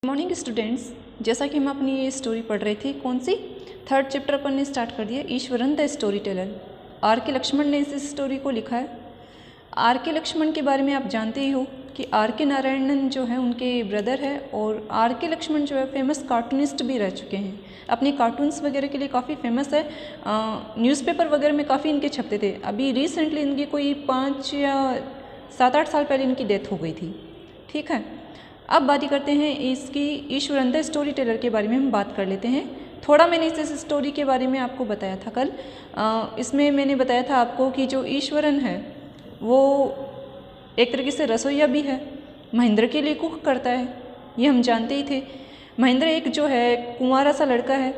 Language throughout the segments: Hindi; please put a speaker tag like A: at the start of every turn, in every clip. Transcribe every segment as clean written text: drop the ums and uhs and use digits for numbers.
A: मॉर्निंग स्टूडेंट्स, जैसा कि हम अपनी ये स्टोरी पढ़ रहे थे, कौन सी 3rd चैप्टर अपन ने स्टार्ट कर दिया, Iswaran the storyteller. R K Laxman ने इस स्टोरी को लिखा है। आर के लक्ष्मण के बारे में आप जानते ही हो कि आर के नारायणन जो है उनके ब्रदर है, और आर के लक्ष्मण जो है फेमस कार्टूनिस्ट भी रह चुके हैं। अपने कार्टून्स वगैरह के लिए काफ़ी फेमस है। न्यूज़पेपर वगैरह में काफ़ी इनके छपते थे। अभी रिसेंटली इनकी कोई 5 या 7-8 साल पहले इनकी डेथ हो गई थी। ठीक है, अब बात करते हैं इसकी ईश्वरन द स्टोरी टेलर के बारे में हम बात कर लेते हैं। थोड़ा मैंने इस स्टोरी के बारे में आपको बताया था कल। इसमें मैंने बताया था आपको कि जो ईश्वरन है वो एक तरीके से रसोइया भी है, महेंद्र के लिए कुक करता है, ये हम जानते ही थे। महेंद्र एक जो है कुंवारा सा लड़का है,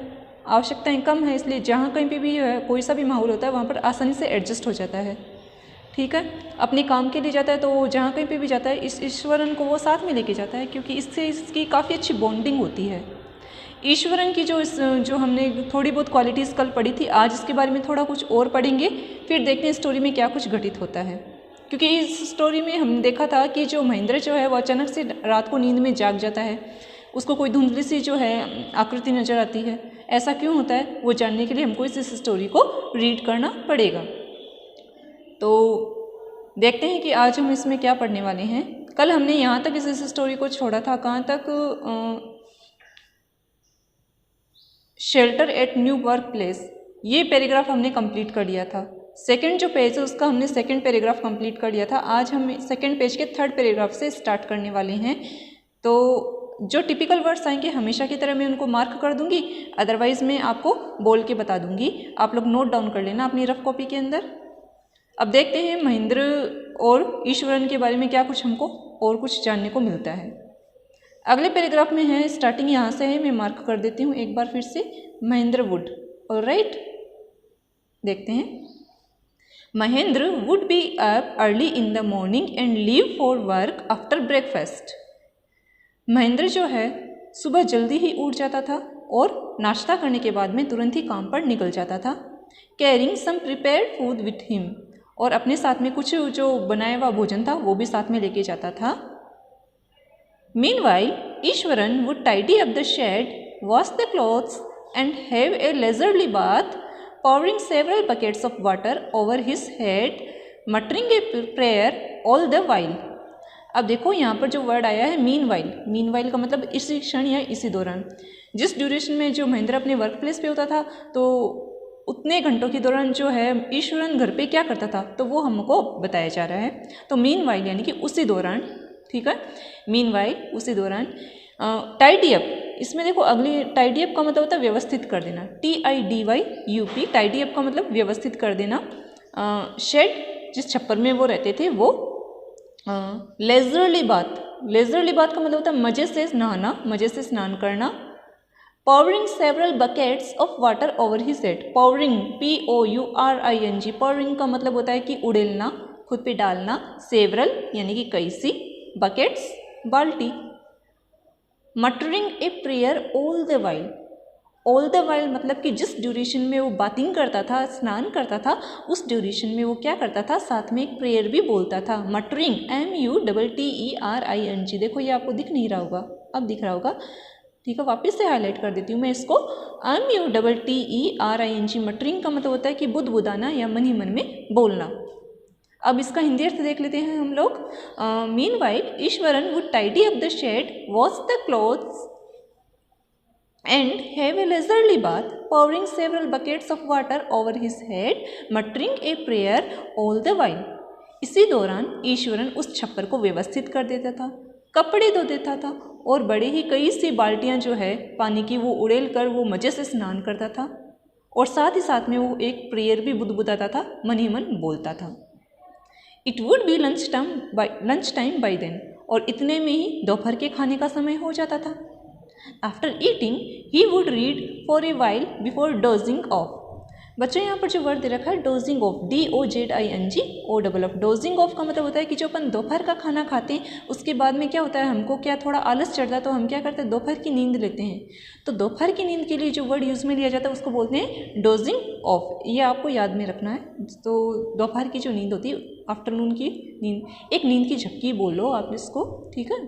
A: आवश्यकताएं कम है, इसलिए जहाँ कहीं पे भी है कोई सा भी माहौल होता है वहाँ पर आसानी से एडजस्ट हो जाता है। ठीक है, अपने काम के लिए जाता है तो जहाँ कहीं पे भी जाता है इस ईश्वरन को वो साथ में लेके जाता है, क्योंकि इससे इसकी काफ़ी अच्छी बॉन्डिंग होती है। ईश्वरन की जो हमने थोड़ी बहुत क्वालिटीज़ कल पढ़ी थी, आज इसके बारे में थोड़ा कुछ और पढ़ेंगे, फिर देखते हैं स्टोरी में क्या कुछ घटित होता है। क्योंकि इस स्टोरी में हम देखा था कि जो महेंद्र जो है वो अचानक से रात को नींद में जाग जाता है, उसको कोई धुंधली सी जो है आकृति नज़र आती है। ऐसा क्यों होता है वो जानने के लिए हमको इस स्टोरी को रीड करना पड़ेगा। तो देखते हैं कि आज हम इसमें क्या पढ़ने वाले हैं। कल हमने यहाँ तक इस स्टोरी को छोड़ा था, कहाँ तक, shelter at new work place, ये पैराग्राफ हमने कंप्लीट कर लिया था। सेकंड जो पेज है उसका हमने सेकंड पैराग्राफ कंप्लीट कर लिया था। आज हम सेकंड पेज के 3rd पैराग्राफ से स्टार्ट करने वाले हैं। तो जो टिपिकल वर्ड्स आएंगे हमेशा की तरह मैं उनको मार्क कर दूंगी, अदरवाइज़ मैं आपको बोल के बता दूंगी। आप लोग नोट डाउन कर लेना अपनी रफ कॉपी के अंदर। अब देखते हैं महेंद्र और ईश्वरन के बारे में क्या कुछ हमको और कुछ जानने को मिलता है। अगले पैराग्राफ में है, स्टार्टिंग यहाँ से है, मैं मार्क कर देती हूँ एक बार फिर से, महेंद्र वुड। ऑलराइट, देखते हैं। Mahendra would be up early in the morning and leave for work after breakfast. Mahendra जो है सुबह जल्दी ही उठ जाता था और नाश्ता करने के बाद में तुरंत ही काम पर निकल जाता था। Carrying some prepared food with him, और अपने साथ में कुछ जो बनाया हुआ भोजन था वो भी साथ में लेके जाता था। Meanwhile Iswaran would tidy up the shed, wash the clothes and have a leisurely bath, pouring several buckets of water over his head, muttering a prayer all the while। अब देखो यहाँ पर जो वर्ड आया है मीनवाइल, मीनवाइल का मतलब इसी क्षण या इसी दौरान। जिस ड्यूरेशन में जो महेंद्र अपने वर्क प्लेस पे होता था तो उतने घंटों के दौरान जो है ईश्वरन घर पे क्या करता था तो वो हमको बताया जा रहा है। तो मीनवाइल यानी कि उसी दौरान, ठीक है, मीनवाइल उसी दौरान। टाइडी अप, इसमें देखो अगली टाइडी अप का मतलब होता है व्यवस्थित कर देना, TIDYUP, टाइडी अप का मतलब व्यवस्थित कर देना। शेड, जिस छप्पर में वो रहते थे वो। लेजरली बाथ, लेजरली बाथ का मतलब होता है मज़े से नहाना, मज़े से स्नान करना। Powering several buckets of water over his head, powering POURING, powering का मतलब होता है कि उड़ेलना, खुद पे डालना। सेवरल यानी कि कई सी, बकेट्स बाल्टी। Muttering a prayer all the while, all the while मतलब कि जिस ड्यूरेशन में वो बातिंग करता था, स्नान करता था, उस ड्यूरेशन में वो क्या करता था, साथ में एक प्रेयर भी बोलता था। मटरिंग MUTTERING, देखो ये आपको दिख नहीं रहा होगा, अब दिख रहा होगा, ठीक है, वापस से हाईलाइट कर देती हूँ मैं इसको। MUTTERING, मटरिंग का मतलब होता है कि बुदबुदाना या मन ही मन में बोलना। अब इसका हिंदी अर्थ देख लेते हैं हम लोग। Meanwhile Iswaran would tidy up the shed, wash the clothes and have a leisurely bath, pouring several buckets of water over his head, muttering a prayer all the while। इसी दौरान ईश्वरन उस छप्पर को व्यवस्थित कर देता था, कपड़े धो देता था, और बड़े ही कई सी बाल्टियां जो है पानी की वो उड़ेल कर वो मज़े से स्नान करता था, और साथ ही साथ में वो एक प्रेयर भी बुदबुदाता था, मन ही मन बोलता था। It would be lunch time by then, और इतने में ही दोपहर के खाने का समय हो जाता था। After eating he would read for a while before dosing of. बच्चों यहाँ पर जो वर्ड दे रखा है dosing of, DOZINGOFF। Dosing of का मतलब होता है कि जो अपन दोपहर का खाना खाते हैं उसके बाद में क्या होता है, हमको क्या थोड़ा आलस चढ़ता है तो हम क्या करते हैं, दोपहर की नींद लेते हैं। तो दोपहर की नींद के लिए जो वर्ड यूज़ में लिया जाता है उसको बोलते हैं डोजिंग ऑफ, ये आपको याद में रखना है। तो दोपहर की जो नींद होती है, आफ्टरनून की नींद, एक नींद की झपकी बोलो आप इसको, ठीक है।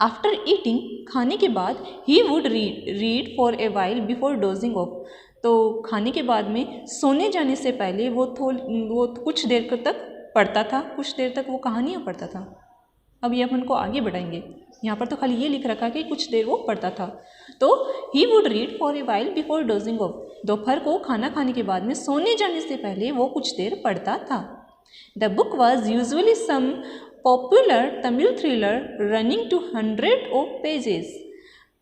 A: आफ्टर ईटिंग, खाने के बाद, he would read for a while before dosing of, तो खाने के बाद में सोने जाने से पहले वो कुछ देर तक पढ़ता था, कुछ देर तक वो कहानियाँ पढ़ता था। अब ये अपन को आगे बढ़ाएंगे, यहाँ पर तो खाली ये लिख रखा कि कुछ देर वो पढ़ता था। तो he would read for a while before dosing of, दोपहर को खाना खाने के बाद में सोने जाने से पहले वो कुछ देर पढ़ता था। The book was usually some popular Tamil thriller running to 100 of pages.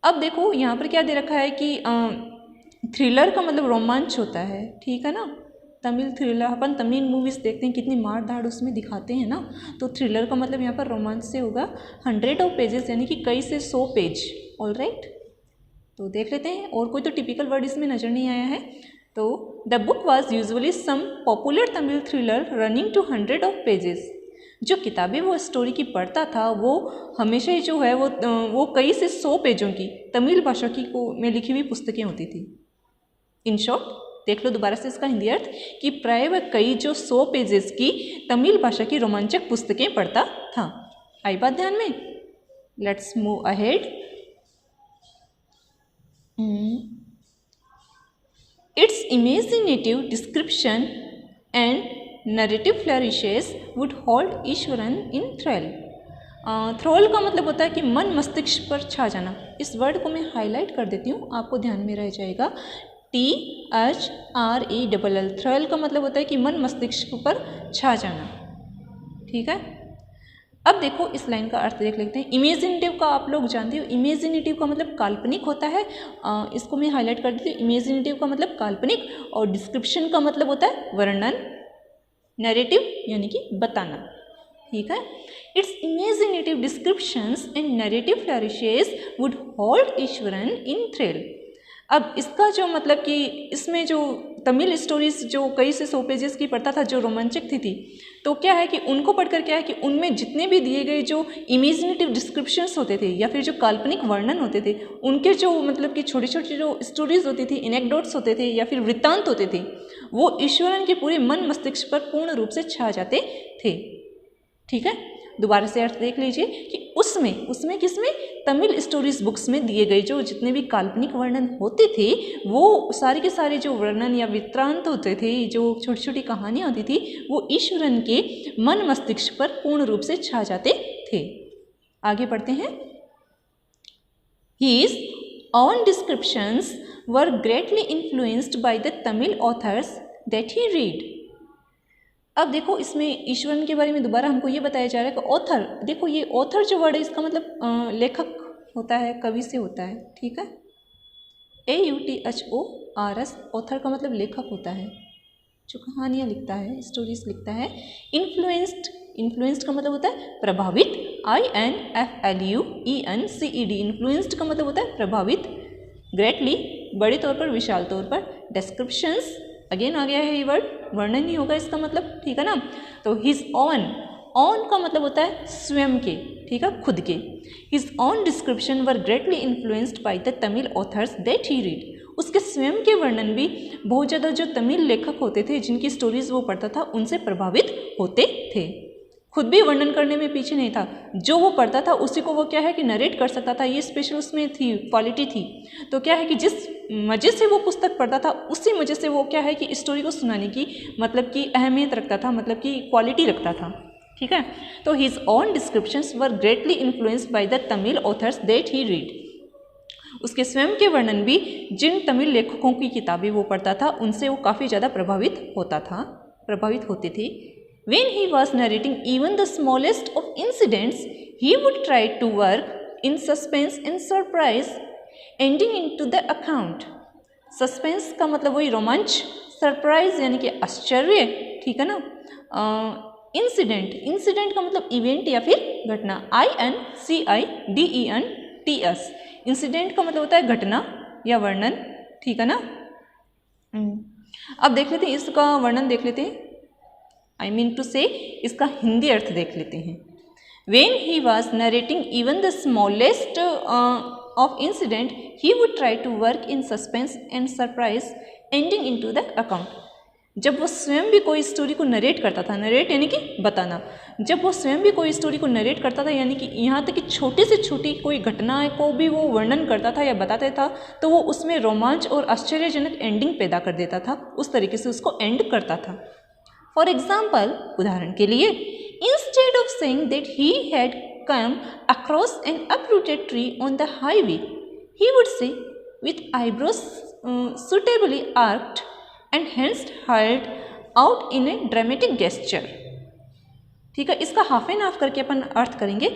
A: अब देखो यहाँ पर क्या दे रखा है कि थ्रिलर का मतलब रोमांच होता है, ठीक है ना। तमिल थ्रिलर, अपन तमिल मूवीज़ देखते हैं, कितनी मार धाड़ उसमें दिखाते हैं ना, तो थ्रिलर का मतलब यहाँ पर रोमांच से होगा। 100 ऑफ पेजेस यानी कि कई से 100 पेज। ऑल राइट, तो देख लेते हैं और कोई तो टिपिकल वर्ड इसमें नज़र नहीं आया है। तो the book was usually some popular Tamil thriller running to 100 of pages. जो किताबें वो स्टोरी की पढ़ता था वो हमेशा ही जो है वो कई से 100 पेजों की तमिल भाषा की में लिखी हुई पुस्तकें होती थी। इन शॉर्ट, देख लो दोबारा से इसका हिंदी अर्थ कि प्राय वह कई जो 100 पेजेस की तमिल भाषा की रोमांचक पुस्तकें पढ़ता था। आई बात ध्यान में? Let's move ahead. It's imaginative description and narrative flourishes would hold Iswaran in thrill. Thrall का मतलब होता है कि मन मस्तिष्क पर छा जाना। इस वर्ड को मैं हाईलाइट कर देती हूँ, आपको ध्यान में रह जाएगा। THRELL, थ्रिल का मतलब होता है कि मन मस्तिष्क पर छा जाना, ठीक है। अब देखो इस लाइन का अर्थ देख लेते हैं। इमेजिनेटिव का आप लोग जानते हो, इमेजिनेटिव का मतलब काल्पनिक होता है। इसको मैं हाईलाइट कर देती हूँ। इमेजिनेटिव का मतलब काल्पनिक और डिस्क्रिप्शन का मतलब होता है वर्णन, नैरेटिव यानी कि बताना, ठीक है। It's imaginative descriptions and narrative flourishes would hold Iswaran in thrill. अब इसका जो मतलब कि इसमें जो तमिल स्टोरीज जो कई से 100 पेजेस की पढ़ता था, जो रोमांचक थी, तो क्या है कि उनको पढ़कर क्या है कि उनमें जितने भी दिए गए जो इमेजिनेटिव डिस्क्रिप्शंस होते थे या फिर जो काल्पनिक वर्णन होते थे, उनके जो मतलब कि छोटी छोटी जो स्टोरीज होती थी, एनेक्डोट्स होते थे या फिर वृत्तांत होते थे, वो ईश्वरन के पूरे मन मस्तिष्क पर पूर्ण रूप से छा जाते थे, ठीक है। दोबारा से अर्थ देख लीजिए कि उसमें किसमें, तमिल स्टोरीज बुक्स में दिए गए जो जितने भी काल्पनिक वर्णन होते थे, वो सारे के सारे जो वर्णन या वृत्तांत होते थे, जो छोटी छोटी कहानियाँ होती थी, वो ईश्वरन के मन मस्तिष्क पर पूर्ण रूप से छा जाते थे। आगे बढ़ते हैं। His own descriptions were greatly influenced by the Tamil authors that he read. अब देखो इसमें ईश्वरन के बारे में दोबारा हमको ये बताया जा रहा है कि ऑथर, देखो ये ऑथर जो वर्ड है इसका मतलब लेखक होता है, कवि से होता है, ठीक है। AUTHORS, ऑथर का मतलब लेखक होता है, जो कहानियाँ लिखता है, स्टोरीज लिखता है। इन्फ्लुएंस्ड का मतलब होता है प्रभावित, INFLUENCED, इन्फ्लुएंस्ड का मतलब होता है प्रभावित। ग्रेटली, बड़े तौर पर, विशाल तौर पर। डिस्क्रिप्शंस, अगेन आ गया है ये वर्ड, वर्णन ही होगा इसका मतलब, ठीक है ना। तो हिज ऑन का मतलब होता है स्वयं के, ठीक है, खुद के। His on description were greatly influenced by the Tamil authors that he read. उसके स्वयं के वर्णन भी बहुत ज़्यादा जो तमिल लेखक होते थे, जिनकी स्टोरीज वो पढ़ता था, उनसे प्रभावित होते थे। खुद भी वर्णन करने में पीछे नहीं था, जो वो पढ़ता था उसी को वो क्या है कि नरेट कर सकता था। ये स्पेशल उसमें थी, क्वालिटी थी। तो क्या है कि जिस मज़े से वो पुस्तक पढ़ता था, उसी मज़े से वो क्या है कि स्टोरी को सुनाने की मतलब कि अहमियत रखता था, मतलब कि क्वालिटी रखता था, ठीक है। तो his on descriptions were greatly influenced by the Tamil authors that he read. उसके स्वयं के वर्णन भी जिन तमिल लेखकों की किताबें वो पढ़ता था, उनसे वो काफ़ी ज़्यादा प्रभावित होते थे। When he was narrating even the smallest of incidents, he would try to work in suspense and surprise, ending into the account. Suspense का मतलब वही रोमांच, सरप्राइज यानी कि आश्चर्य, ठीक है ना। इंसिडेंट का मतलब इवेंट या फिर घटना, INCIDENTS। इंसिडेंट का मतलब होता है घटना या वर्णन, ठीक है ना। अब देख लेते हैं इसका वर्णन, देख लेते हैं, I mean to say इसका हिंदी अर्थ देख लेते हैं। When he was narrating even the smallest of incident, he would try to work in suspense and surprise, ending into the account. जब वो स्वयं भी कोई स्टोरी को नरेट करता था, नरेट यानी कि बताना, जब वो स्वयं भी कोई स्टोरी को नरेट करता था, यानी कि यहाँ तक कि छोटी से छोटी कोई घटना को भी वो वर्णन करता था या बताता था, तो वो उसमें रोमांच और आश्चर्यजनक एंडिंग पैदा कर देता था, उस तरीके से उसको एंड करता था। फॉर एग्जाम्पल, उदाहरण के लिए, instead of saying that he had come across N uprooted tree on the highway, he would say with eyebrows suitably arched and hence held out in a dramatic gesture। ठीक है, इसका हाफ एंड हाफ करके अपन अर्थ करेंगे,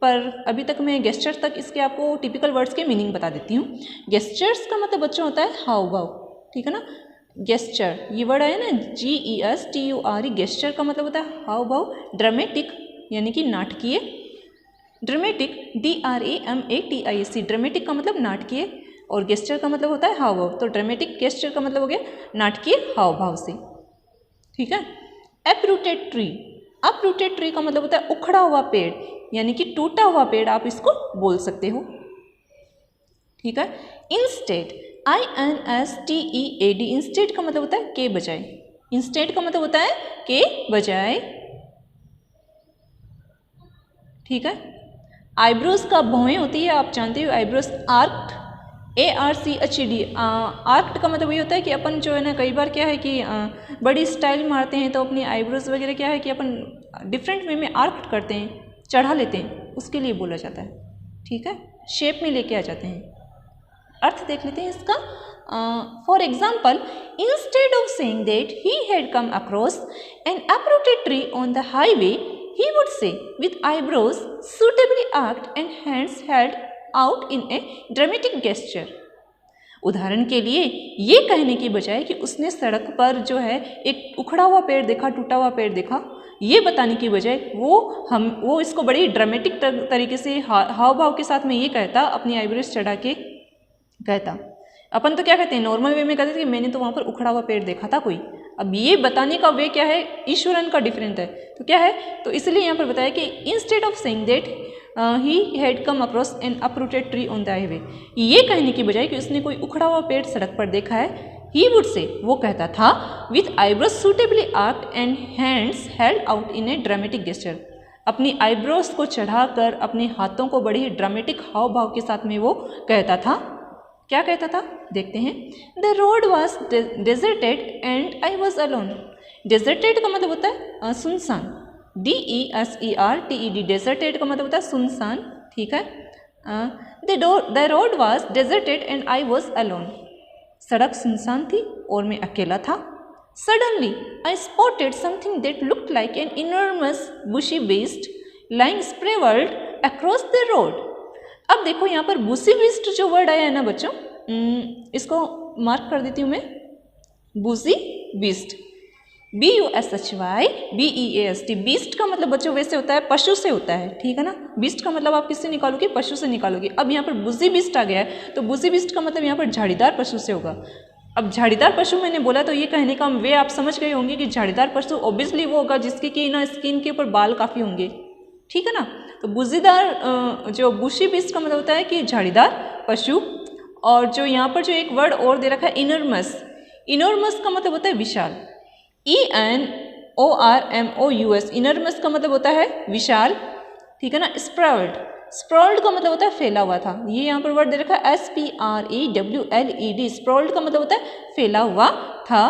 A: पर अभी तक मैं गेस्चर तक इसके आपको टिपिकल वर्ड्स के मीनिंग बता देती हूँ। गेस्चर्स का मतलब बच्चों होता है हाव भाव, ठीक है ना। गेस्चर ये वर्ड आया ना, GESTURE, गेस्चर का मतलब होता है हाव भाव। ड्रामेटिक यानी कि नाटकीय, ड्रामेटिक DRAMATIC, ड्रामेटिक का मतलब नाटकीय, और गेस्चर का मतलब होता है हाव भाव, तो ड्रामेटिक गेस्चर का मतलब हो गया नाटकीय हाव भाव से, ठीक है। अपरूटेड ट्री, अपरूटेड ट्री का मतलब होता है उखड़ा हुआ पेड़, यानी कि टूटा हुआ पेड़ आप इसको बोल सकते हो, ठीक है। इंस्टेड, INSTEAD, इंस्टेड का मतलब होता है के बजाय, इंस्टेड का मतलब होता है के बजाय, ठीक है। आईब्रोज का भौएं होती है, आप जानते हो आईब्रोज, आर्क्ड, ARCHED, आर्क्ड का मतलब ये होता है कि अपन जो है ना, कई बार क्या है कि बड़ी स्टाइल मारते हैं तो अपनी आईब्रोज वगैरह क्या है कि अपन डिफरेंट वे में आर्क्ड करते हैं, चढ़ा लेते हैं, उसके लिए बोला जाता है, ठीक है, शेप में लेके आ जाते हैं। अर्थ देख लेते हैं इसका। For example, instead of saying that he had come across N uprooted tree on the highway, he would say with eyebrows suitably arched and hands held out in a dramatic gesture। उदाहरण के लिए, ये कहने की बजाय कि उसने सड़क पर जो है एक उखड़ा हुआ पेड़ देखा, टूटा हुआ पेड़ देखा, ये बताने की बजाय वो इसको बड़ी ड्रामेटिक तरीके से हाव भाव के साथ में ये कहता, अपनी आईब्रोज चढ़ा के कहता। अपन तो क्या कहते हैं, नॉर्मल वे में कहते थे कि मैंने तो वहाँ पर उखड़ा हुआ पेड़ देखा था कोई। अब ये बताने का वे क्या है, ईश्वरन का डिफरेंट है, तो क्या है, तो इसलिए यहाँ पर बताया कि instead of saying that he had come across N uprooted tree on the highway, ये कहने की बजाय कि उसने कोई उखड़ा हुआ पेड़ सड़क पर देखा है, ही वुड से, वो कहता था, with eyebrows suitably arched and hands held out in a dramatic gesture, अपनी आईब्रोज को चढ़ाकर अपने हाथों को बड़ी ही ड्रामेटिक हाव भाव के साथ में वो कहता था। क्या कहता था, देखते हैं। The road was deserted and I was alone. Deserted का मतलब होता है सुनसान, DESERTED, डेजर्टेड का मतलब होता है सुनसान, ठीक है। The road was deserted and I was alone, सड़क सुनसान थी और मैं अकेला था। Suddenly I spotted something that looked like an enormous bushy beast lying sprawled across the road. अब देखो यहाँ पर बुशी बीस्ट जो वर्ड आया है ना बच्चों, इसको मार्क कर देती हूँ मैं, बुशी बीस्ट, BUSHYBEAST। बीस्ट का मतलब बच्चों वैसे होता है पशु से होता है, ठीक है ना। बीस्ट का मतलब आप किससे निकालोगे, पशु से निकालोगे। अब यहाँ पर बुशी बीस्ट आ गया है, तो बुशी बीस्ट का मतलब यहाँ पर झाड़ीदार पशु से होगा। अब झाड़ीदार पशु मैंने बोला तो ये कहने का वे आप समझ गए होंगे कि झाड़ीदार पशु ऑब्वियसली वो होगा जिसकी कि ना स्किन के ऊपर बाल काफ़ी होंगे, ठीक है ना। तो बुशीदार जो बुशी बीस्ट का मतलब होता है कि झाड़ीदार पशु। और जो यहाँ पर जो एक वर्ड और दे रखा है इनॉर्मस, इनॉर्मस का मतलब होता है विशाल, ENORMOUS, इनॉर्मस का मतलब होता है विशाल, ठीक है ना। स्प्राउल्ड, स्प्राउल्ड का मतलब होता है फैला हुआ था, ये यहाँ पर वर्ड दे रखा है SPREWLED, स्प्राउल्ड का मतलब होता है फैला हुआ था,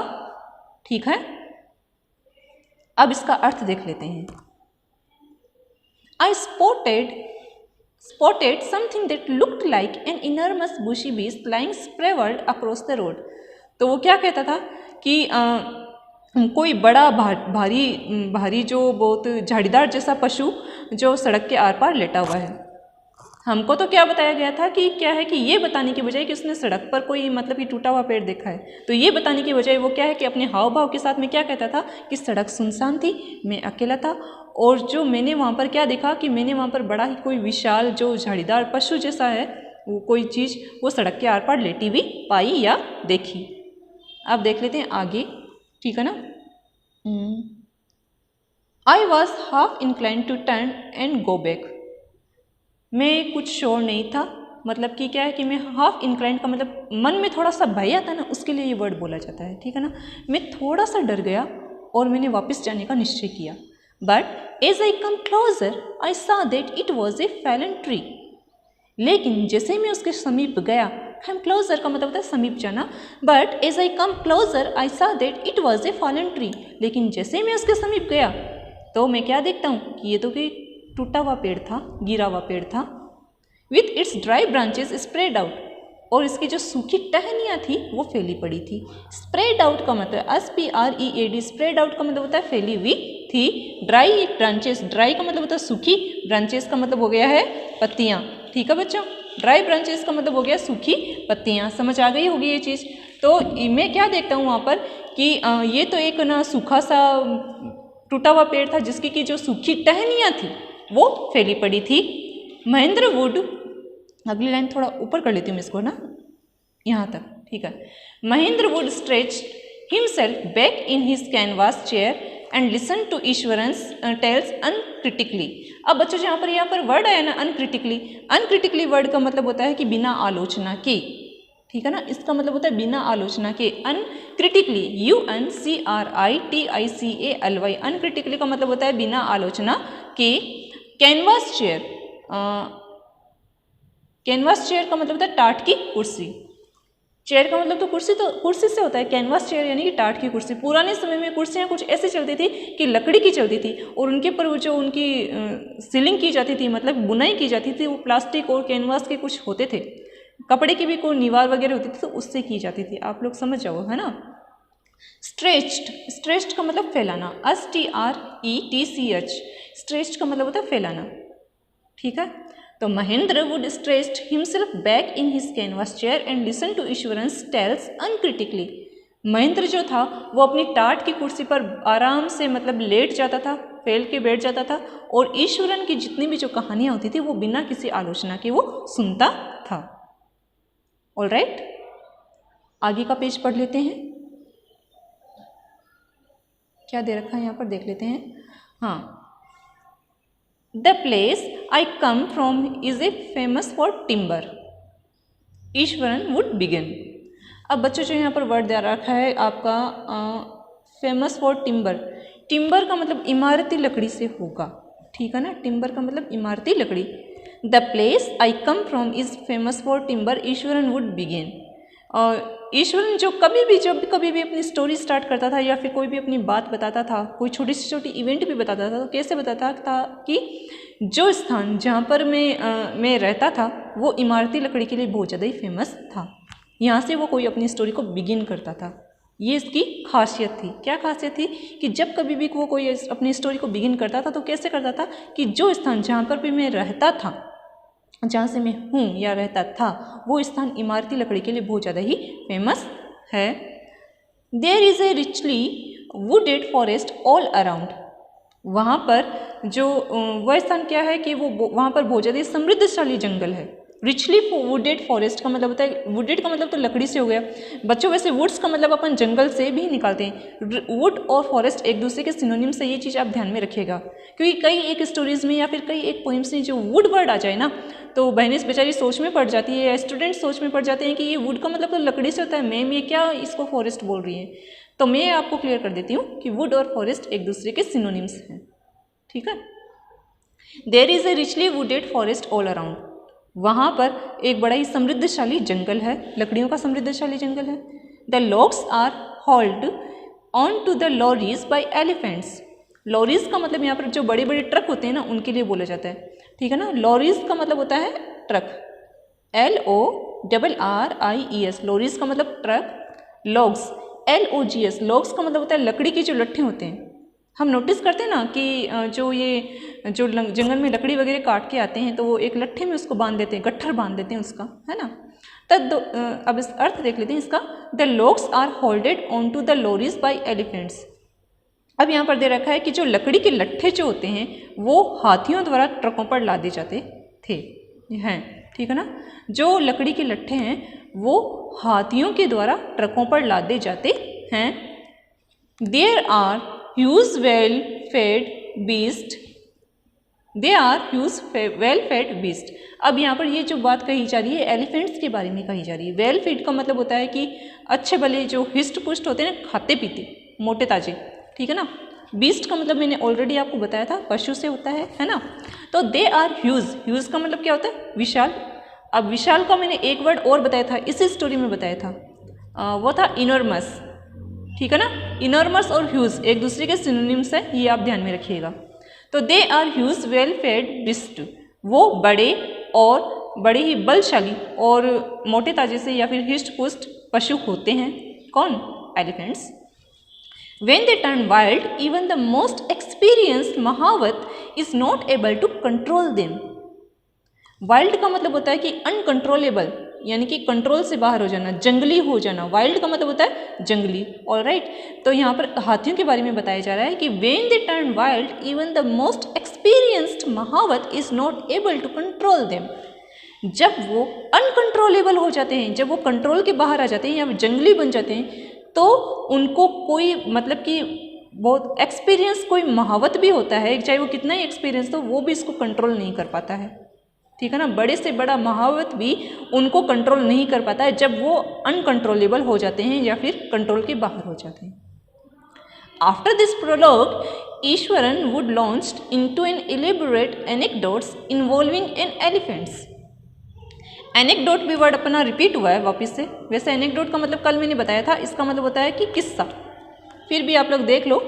A: ठीक है। अब इसका अर्थ देख लेते हैं। I spotted something that looked like an enormous bushy beast lying sprawled across the road। तो वो क्या कहता था कि कोई बड़ा भारी जो बहुत झाड़ीदार जैसा पशु जो सड़क के आर पार लेटा हुआ है। हमको तो क्या बताया गया था कि क्या है कि ये बताने की बजाय कि उसने सड़क पर कोई मतलब कि टूटा हुआ पेड़ देखा है, तो ये बताने की बजाय वो क्या है कि अपने हाव भाव के साथ में क्या कहता था कि सड़क सुनसान थी, मैं अकेला था, और जो मैंने वहाँ पर क्या देखा कि मैंने वहाँ पर बड़ा ही कोई विशाल जो झाड़ीदार पशु जैसा है वो कोई चीज़ वो सड़क के आर पार लेटी हुई पाई या देखी। अब देख लेते हैं आगे, ठीक है ना। I was half inclined to turn and go back, मैं कुछ श्योर नहीं था मतलब कि क्या है कि मैं हाफ इंक्लाइंड का मतलब मन में थोड़ा सा भय आता है ना, उसके लिए ये वर्ड बोला जाता है, ठीक है ना। मैं थोड़ा सा डर गया और मैंने वापस जाने का निश्चय किया। But as I came closer I saw that it was a fallen tree. लेकिन जैसे मैं उसके समीप गया, कम क्लोजर का मतलब होता है समीप जाना, but as I came closer I saw that it was a fallen tree. लेकिन जैसे मैं उसके समीप गया तो मैं क्या देखता हूँ कि ये तो कोई टूटा हुआ पेड़ था, गिरा हुआ पेड़ था। With its dry branches spread out, और इसकी जो सूखी टहनियाँ थी वो फैली पड़ी थी। स्प्रेड आउट का मतलब SPREAD, स्प्रेड आउट का मतलब होता है फैली हुई थी। ड्राई ब्रांचेस, ड्राई का मतलब होता है सूखी, ब्रांचेस का मतलब हो गया है पत्तियाँ, ठीक है बच्चों। ड्राई ब्रांचेस का मतलब हो गया सूखी पत्तियाँ। समझ आ गई होगी ये चीज़। तो मैं क्या देखता हूँ वहाँ पर कि ये तो एक ना सूखा सा टूटा हुआ पेड़ था जिसकी की जो सूखी टहनियाँ थी वो फैली पड़ी थी। महेंद्र वुड, अगली लाइन थोड़ा ऊपर कर लेती हूँ मैं इसको ना, यहाँ तक, ठीक है। Mahendra would stretch himself back in his canvas chair and listen to Iswaran's tales uncritically. अब बच्चों यहाँ पर वर्ड आया ना अनक्रिटिकली, अनक्रिटिकली वर्ड का मतलब होता है कि बिना आलोचना के, ठीक है ना। इसका मतलब होता है बिना आलोचना के। अनक्रिटिकली, UNCRITICALY, अनक्रिटिकली का मतलब होता है बिना आलोचना के। कैनवास चेयर, कैनवास चेयर का मतलब होता है टाट की कुर्सी। चेयर का मतलब तो कुर्सी से होता है, कैनवास चेयर यानी कि टाट की कुर्सी। पुराने समय में कुर्सियाँ कुछ ऐसे चलती थी कि लकड़ी की चलती थी और उनके ऊपर जो उनकी सीलिंग की जाती थी, मतलब बुनाई की जाती थी, वो प्लास्टिक और कैनवास के कुछ होते थे। कपड़े की भी कोई निवार वगैरह होती थी तो उससे की जाती थी, आप लोग समझ जाओ, है ना। स्ट्रेच्ड, स्ट्रेच्ड का मतलब फैलाना, STRETCH, स्ट्रेच्ड का मतलब होता है फैलाना, ठीक है। तो Mahendra would stretched himself back in his canvas chair and listen to Iswaran's tales uncritically. Mahendra जो था वो अपनी टाट की कुर्सी पर आराम से मतलब लेट जाता था, फैल के बैठ जाता था और ईश्वरन की जितनी भी जो कहानियाँ होती थी वो बिना किसी आलोचना के वो सुनता था। ऑलराइट, आगे का पेज पढ़ लेते हैं। क्या दे रखा है यहाँ पर, देख लेते हैं। हाँ, the place I come from is a famous for timber, Eswaran would begin. अब बच्चों जो यहाँ पर वर्ड दे रखा है आपका फेमस फॉर टिम्बर, टिम्बर का मतलब इमारती लकड़ी से होगा, ठीक है ना। टिम्बर का मतलब इमारती लकड़ी। The place I come from is famous for timber, Eswaran would begin. और ईश्वरन जो जब कभी भी अपनी स्टोरी स्टार्ट करता था या फिर कोई भी अपनी बात बताता था, कोई छोटी से छोटी इवेंट भी बताता था, तो कैसे बताता था कि जो स्थान जहाँ पर मैं रहता था वो इमारती लकड़ी के लिए बहुत ज़्यादा ही फेमस था, यहाँ से वो कोई अपनी स्टोरी को बिगिन करता था। ये इसकी खासियत थी। क्या खासियत थी कि जब कभी भी वो कोई अपनी स्टोरी को बिगिन करता था तो कैसे करता था कि जो स्थान जहाँ पर भी मैं रहता था, जहाँ से मैं हूँ या रहता था, वो स्थान इमारती लकड़ी के लिए बहुत ज़्यादा ही फेमस है। There is a richly wooded forest all around, वहाँ पर जो वह स्थान क्या है कि वो वहाँ पर बहुत ज़्यादा समृद्धशाली जंगल है। रिचली वुडेड फॉरेस्ट का मतलब होता है, वुडेड का मतलब तो लकड़ी से हो गया बच्चों। वैसे वुड्स का मतलब अपन जंगल से भी निकालते हैं। वुड और फॉरेस्ट एक दूसरे के सिनोनिम से, ये चीज़ आप ध्यान में रखिएगा, क्योंकि कई एक स्टोरीज में या फिर कई एक पोइम्स में जो वुड वर्ड आ जाए ना तो बहनें बेचारी सोच में पड़ जाती है या स्टूडेंट सोच में पड़ जाते हैं कि ये वुड का मतलब तो लकड़ी से होता है, मैम ये क्या इसको फॉरेस्ट बोल रही है। तो मैं आपको क्लियर कर देती हूँ कि वुड और फॉरेस्ट एक दूसरे के सिनोनिम्स हैं, ठीक है। There is a richly wooded forest all around, वहाँ पर एक बड़ा ही समृद्धशाली जंगल है, लकड़ियों का समृद्धशाली जंगल है। The logs are hauled on to the lorries by elephants, lorries का मतलब यहाँ पर जो बड़े बड़े ट्रक होते हैं ना उनके लिए बोला जाता है, ठीक है ना। लॉरीज का मतलब होता है ट्रक, LORRIES, लॉरीज का मतलब ट्रक। लॉग्स LOGS, लॉग्स का मतलब होता है लकड़ी के जो लट्ठे होते हैं। हम नोटिस करते हैं ना कि जो जंगल में लकड़ी वगैरह काट के आते हैं तो वो एक लट्ठे में उसको बांध देते हैं, गट्ठर बांध देते हैं उसका, है ना। अब इस अर्थ देख लेते हैं इसका। The logs are holded on to the lorries by elephants. अब यहाँ पर दे रखा है कि जो लकड़ी के लट्ठे जो होते हैं वो हाथियों द्वारा ट्रकों पर लादे जाते थे, हैं, ठीक है ना। जो लकड़ी के लट्ठे हैं वो हाथियों के द्वारा ट्रकों पर लादे जाते हैं। There are huge well fed beast they are huge well fed beast. अब यहाँ पर ये जो बात कही जा रही है एलिफेंट्स के बारे में कही जा रही है। वेल फेड का मतलब होता है कि अच्छे भले जो हिस्ट पुष्ट होते हैं ना, खाते पीते मोटे ताजे, ठीक है ना। बीस्ट का मतलब मैंने ऑलरेडी आपको बताया था, पशु से होता है ना। तो दे आर ह्यूज, ह्यूज का मतलब क्या होता है? विशाल। अब विशाल का मैंने एक वर्ड और बताया था, इसी स्टोरी में बताया था, वो था इनॉर्मस, ठीक है ना। इनॉर्मस और ह्यूज एक दूसरे के सिनोनिम्स है, ये आप ध्यान में रखिएगा। तो they are huge well fed beast, वो बड़े और बड़े ही बलशाली और मोटे ताजे से या फिर हिस्ट पुष्ट पशु होते हैं। कौन? Elephants. When they turn wild, even the most experienced महावत is not able to control them. Wild का मतलब होता है कि अनकंट्रोलेबल, यानी कि कंट्रोल से बाहर हो जाना, जंगली हो जाना। वाइल्ड का मतलब होता है जंगली। ऑलराइट, तो यहाँ पर हाथियों के बारे में बताया जा रहा है कि when they turn wild, even the most experienced महावत is not able to control them. जब वो अनकंट्रोलेबल हो जाते हैं, जब वो कंट्रोल के बाहर आ जाते हैं या जंगली बन जाते हैं, तो उनको कोई मतलब कि बहुत एक्सपीरियंस कोई महावत भी होता है, चाहे वो कितना ही एक्सपीरियंस हो, वो भी इसको कंट्रोल नहीं कर पाता है, ठीक है ना। बड़े से बड़ा महावत भी उनको कंट्रोल नहीं कर पाता है जब वो अनकंट्रोलेबल हो जाते हैं या फिर कंट्रोल के बाहर हो जाते हैं। After this prologue, Iswaran would launched into an elaborate anecdotes involving an elephants. Anecdote भी वर्ड अपना रिपीट हुआ है वापस से। वैसे एनेक्डोट का मतलब कल मैंने बताया था, इसका मतलब होता है कि किस्सा। फिर भी आप लोग देख लो,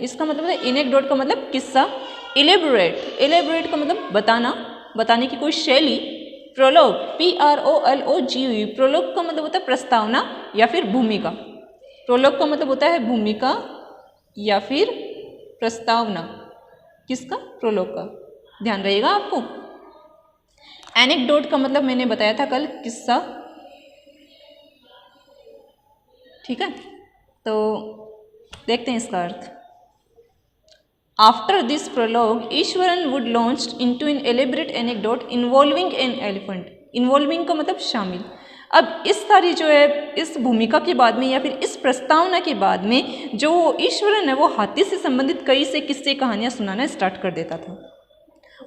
A: इसका मतलब है एनेक्डोट का मतलब किस्सा। इलेबोरेट, इलेबोरेट का मतलब बताना, बताने की कोई शैली। प्रोलॉग, PROLOGE, प्रोलॉग का मतलब होता है प्रस्तावना या फिर भूमिका। प्रोलॉग का मतलब होता है भूमिका या फिर प्रस्तावना। किसका? प्रोलॉग का। ध्यान रहेगा आपको। एनेक्डोट का मतलब मैंने बताया था कल, किस्सा, ठीक है। तो देखते हैं इसका अर्थ। After this prologue, Iswaran would launched into an elaborate anecdote involving an elephant. Involving का मतलब शामिल। अब इस सारी जो है इस भूमिका के बाद में या फिर इस प्रस्तावना के बाद में जो ईश्वरन है वो हाथी से संबंधित कई से किस्से कहानियाँ सुनाना स्टार्ट कर देता था।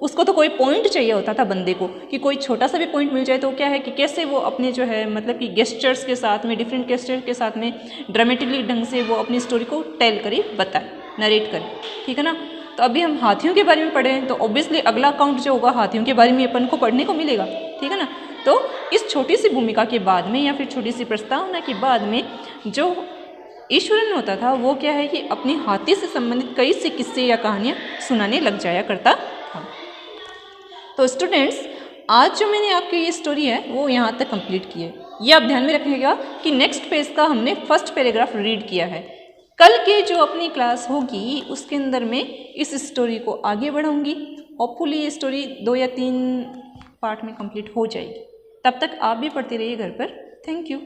A: उसको तो कोई पॉइंट चाहिए होता था बंदे को, कि कोई छोटा सा भी पॉइंट मिल जाए तो क्या है कि कैसे वो अपने जो है मतलब कि गेस्चर्स के साथ में, डिफरेंट गेस्चर्स के साथ में ड्रामेटिकली ढंग से वो अपनी स्टोरी को टेल करे, बताए, नरेट करे, ठीक है ना। तो अभी हम हाथियों के बारे में पढ़े हैं, तो ऑब्वियसली अगला अकाउंट जो होगा हाथियों के बारे में अपन को पढ़ने को मिलेगा, ठीक है ना। तो इस छोटी सी भूमिका के बाद में या फिर छोटी सी प्रस्तावना के बाद में जो ईश्वरन होता था वो क्या है कि अपनी हाथी से संबंधित कई से किस्से या कहानियाँ सुनाने लग जाया करता था। तो स्टूडेंट्स, आज जो मैंने आपकी ये स्टोरी है वो यहाँ तक कंप्लीट की है। ये आप ध्यान में रखिएगा कि नेक्स्ट पेज का हमने फर्स्ट पैराग्राफ रीड किया है। कल के जो अपनी क्लास होगी उसके अंदर में इस स्टोरी को आगे बढ़ाऊंगी। होपफुली ये स्टोरी 2 या 3 पार्ट में कंप्लीट हो जाएगी। तब तक आप भी पढ़ते रहिए घर पर। Thank you.